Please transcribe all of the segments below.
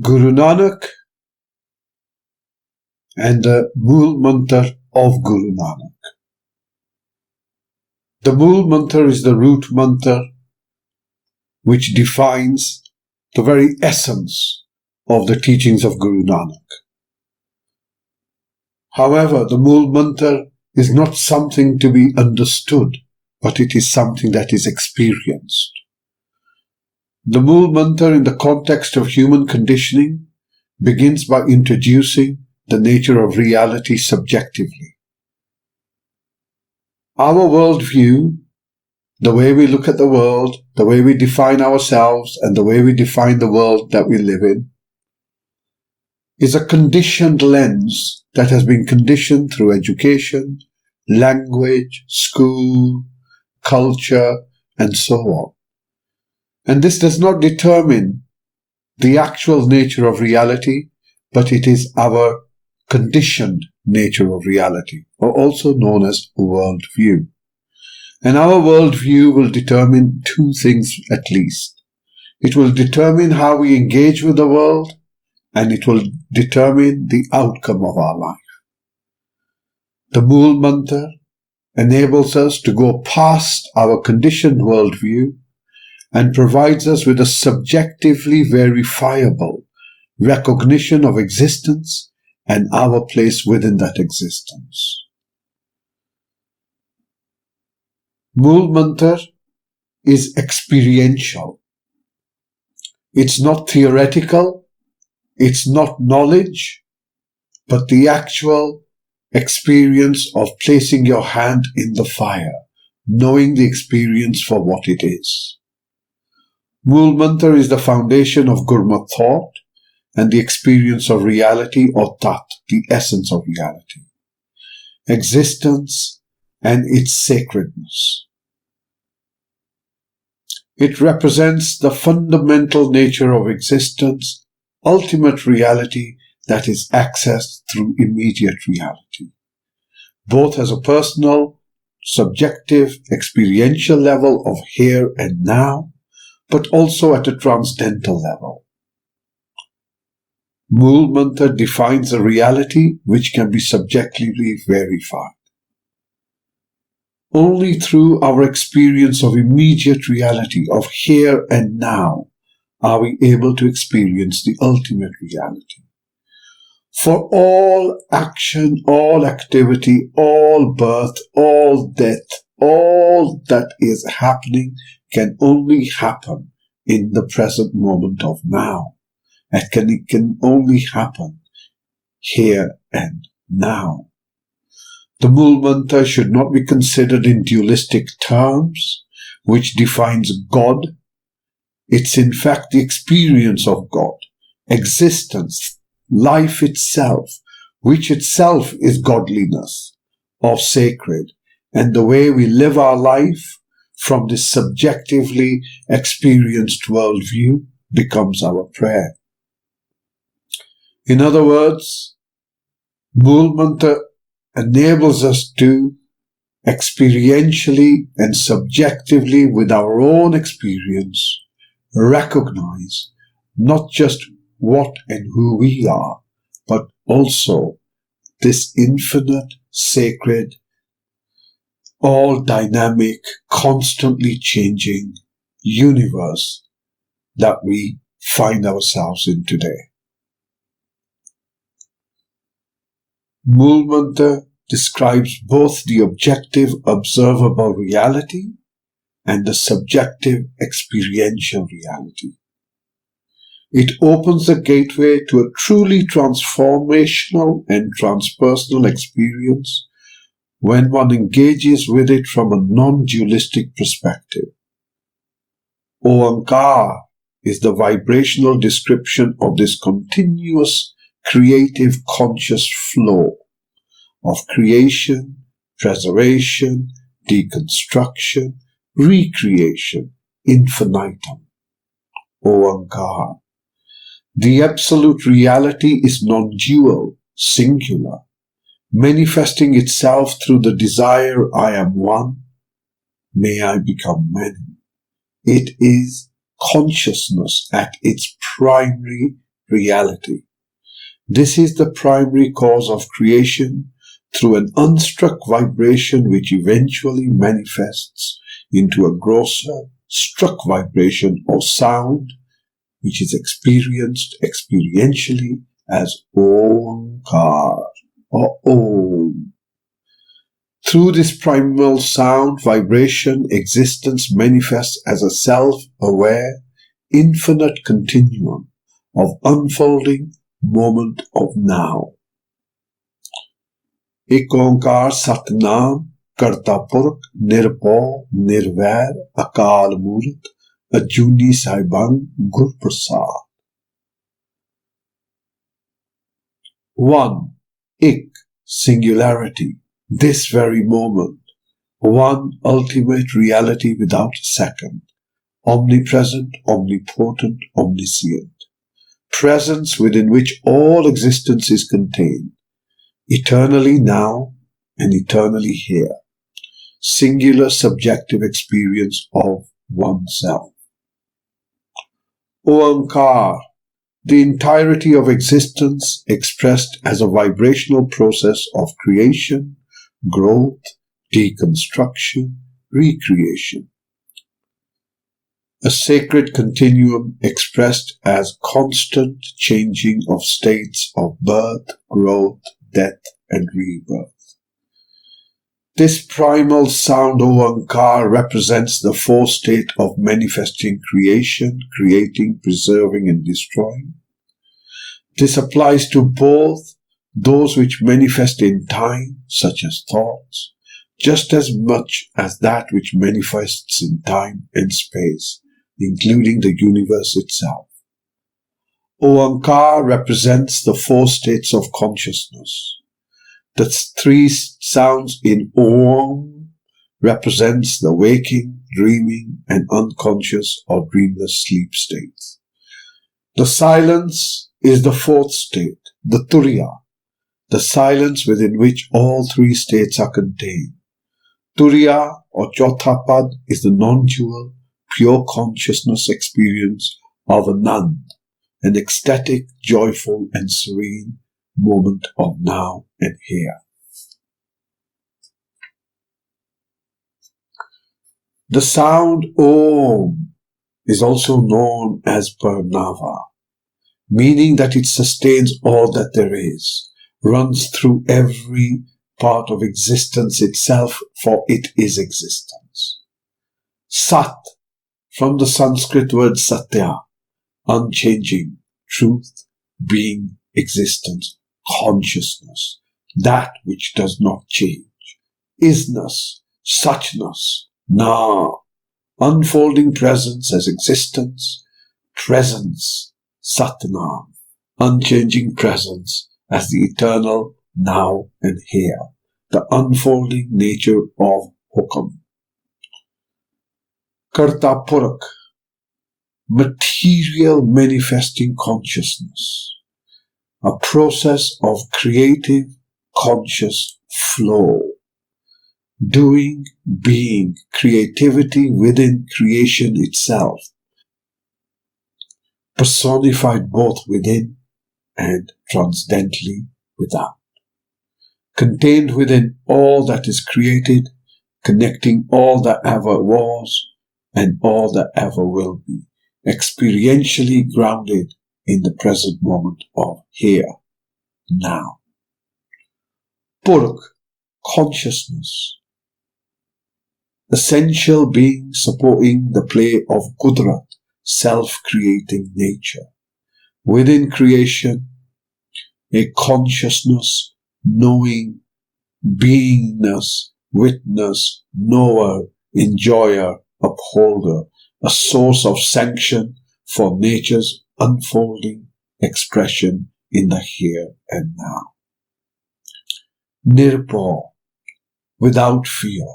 Guru Nanak and the Mool Mantra of Guru Nanak. The Mool Mantra is the root mantra which defines the very essence of the teachings of Guru Nanak. However, the Mool Mantra is not something to be understood, but it is something that is experienced. The Mool Mantra in the context of human conditioning begins by introducing the nature of reality subjectively. Our worldview, the way we look at the world, the way we define ourselves, and the way we define the world that we live in, is a conditioned lens that has been conditioned through education, language, school, culture, and so on. And this does not determine the actual nature of reality, but it is our conditioned nature of reality, or also known as worldview. And our worldview will determine two things at least. It will determine how we engage with the world, and it will determine the outcome of our life. The Mool Mantra enables us to go past our conditioned worldview and provides us with a subjectively verifiable recognition of existence and our place within that existence. Mool Mantra is experiential. It's not theoretical, it's not knowledge, but the actual experience of placing your hand in the fire, knowing the experience for what it is. Mool Mantra is the foundation of Gurmat thought and the experience of reality or Tat, the essence of reality, existence and its sacredness. It represents the fundamental nature of existence, ultimate reality that is accessed through immediate reality, both as a personal, subjective, experiential level of here and now, but also at a transcendental level. Mool Mantra defines a reality which can be subjectively verified. Only through our experience of immediate reality, of here and now, are we able to experience the ultimate reality. For all action, all activity, all birth, all death, all that is happening can only happen in the present moment of now. It can only happen here and now. The Mool Mantra should not be considered in dualistic terms, which defines God. It's in fact the experience of God, existence, life itself, which itself is godliness, or sacred, and the way we live our life from this subjectively experienced worldview becomes our prayer. In other words, Mool Mantra enables us to experientially and subjectively, with our own experience, recognize not just what and who we are, but also this infinite, sacred, all dynamic, constantly changing universe that we find ourselves in today. Mool Mantra describes both the objective, observable reality and the subjective, experiential reality. It opens the gateway to a truly transformational and transpersonal experience when one engages with it from a non-dualistic perspective. Ongkaar is the vibrational description of this continuous creative conscious flow of creation, preservation, deconstruction, recreation, infinitum. Ongkaar. The absolute reality is non-dual, singular, manifesting itself through the desire, I am one, may I become many. It is consciousness at its primary reality. This is the primary cause of creation through an unstruck vibration which eventually manifests into a grosser, struck vibration or sound which is experienced experientially as Ongkaar or Om. Through this primal sound vibration, existence manifests as a self-aware, infinite continuum of unfolding moment of now. Ik Onkar Satnam Karta Purkh Nirbhav Nirvair Akal Murth Ajuni Saibang Gur Prasad. 1. Ik, singularity, this very moment, one ultimate reality without a second, omnipresent, omnipotent, omniscient, presence within which all existence is contained, eternally now and eternally here, singular subjective experience of oneself. Ongkaar, the entirety of existence expressed as a vibrational process of creation, growth, deconstruction, recreation. A sacred continuum expressed as constant changing of states of birth, growth, death, and rebirth. This primal sound Ongkaar represents the fourth state of manifesting creation, creating, preserving, and destroying. This applies to both those which manifest in time, such as thoughts, just as much as that which manifests in time and space, including the universe itself. Ongkaar represents the four states of consciousness. The three sounds in Om represents the waking, dreaming, and unconscious or dreamless sleep states. The silence is the fourth state, the Turiya, the silence within which all three states are contained. Turiya or Chothapad is the non-dual, pure consciousness experience of Anand, an ecstatic, joyful, and serene moment of now and here. The sound Om is also known as Purnava, meaning that it sustains all that there is, runs through every part of existence itself, for it is existence. Sat, from the Sanskrit word Satya, unchanging, truth, being, existence, consciousness, that which does not change. Isness, suchness, na, unfolding presence as existence, presence, Satnam, unchanging presence as the eternal now and here, the unfolding nature of Hukam. Karta Purkh, material manifesting consciousness, a process of creative conscious flow, doing, being, creativity within creation itself, personified both within and transcendently without, contained within all that is created, connecting all that ever was and all that ever will be, experientially grounded in the present moment of here, now. Purkh, consciousness, essential being supporting the play of Qudrat, self-creating nature. Within creation, a consciousness, knowing, beingness, witness, knower, enjoyer, upholder, a source of sanction for nature's unfolding expression in the here and now. Nirbhav, without fear,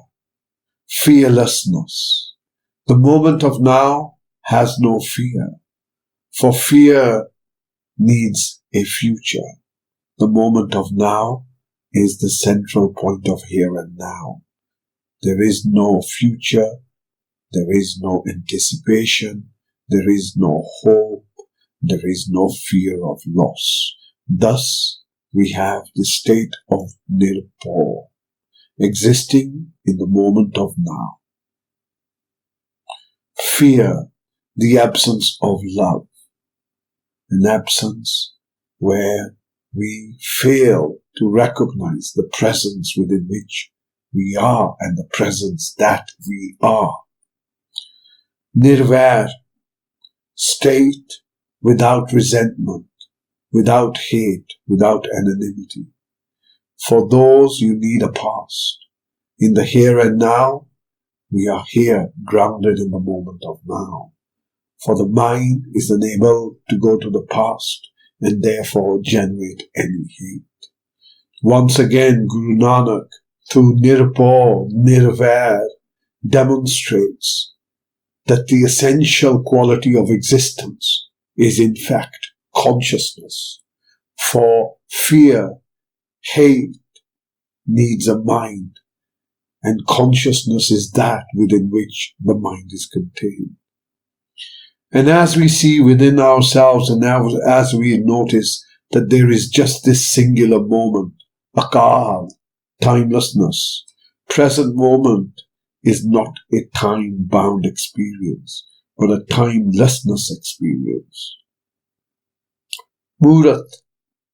fearlessness. The moment of now has no fear, for fear needs a future. The moment of now is the central point of here and now. There is no future, there is no anticipation, there is no hope, there is no fear of loss. Thus, we have the state of nirpo, existing in the moment of now. Fear, the absence of love, an absence where we fail to recognize the presence within which we are and the presence that we are. Nirvair, state without resentment, without hate, without anonymity. For those you need a past. In the here and now, we are here, grounded in the moment of now. For the mind is unable to go to the past and therefore generate any hate. Once again, Guru Nanak, through Nirpo, Nirvair, demonstrates that the essential quality of existence is in fact consciousness. For fear, hate needs a mind, and consciousness is that within which the mind is contained. And as we see within ourselves and as we notice that there is just this singular moment, Akal, timelessness, present moment is not a time-bound experience, but a timelessness experience. Murat,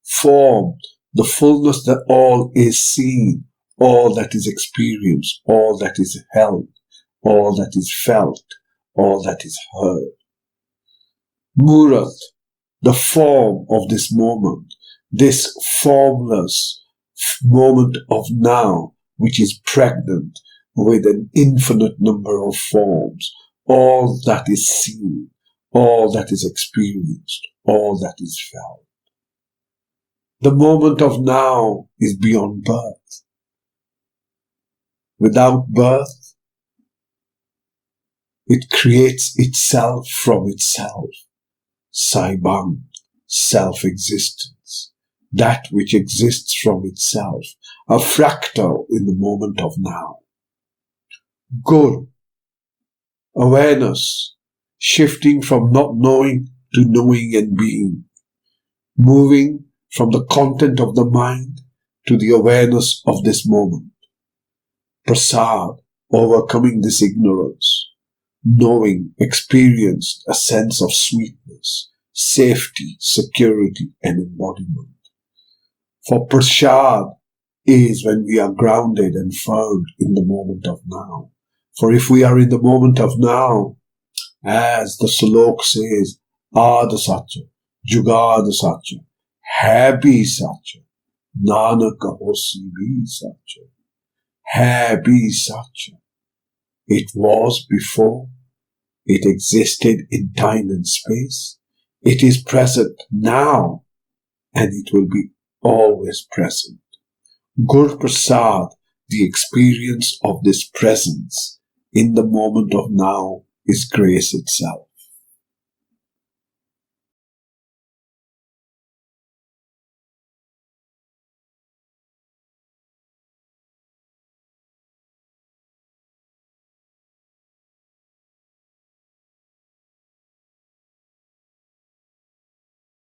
form, the fullness that all is seen, all that is experienced, all that is held, all that is felt, all that is heard. Murat, the form of this moment, this formless moment of now, which is pregnant with an infinite number of forms, all that is seen, all that is experienced, all that is felt. The moment of now is beyond birth. Without birth, it creates itself from itself. Saibang, self-existence, that which exists from itself, a fractal in the moment of now. Gur, awareness, shifting from not knowing to knowing and being, moving from the content of the mind to the awareness of this moment. Prasad, overcoming this ignorance, knowing, experienced a sense of sweetness, safety, security, and embodiment. For prasad is when we are grounded and found in the moment of now. For if we are in the moment of now, as the slok says, Ad Satcha, Jugad Satcha, Happy Satcha, Nanak Hosi Bhi Satcha, Happy Satcha. It was before, it existed in time and space, it is present now, and it will be always present. Gur Prasad, the experience of this presence in the moment of now, is grace itself.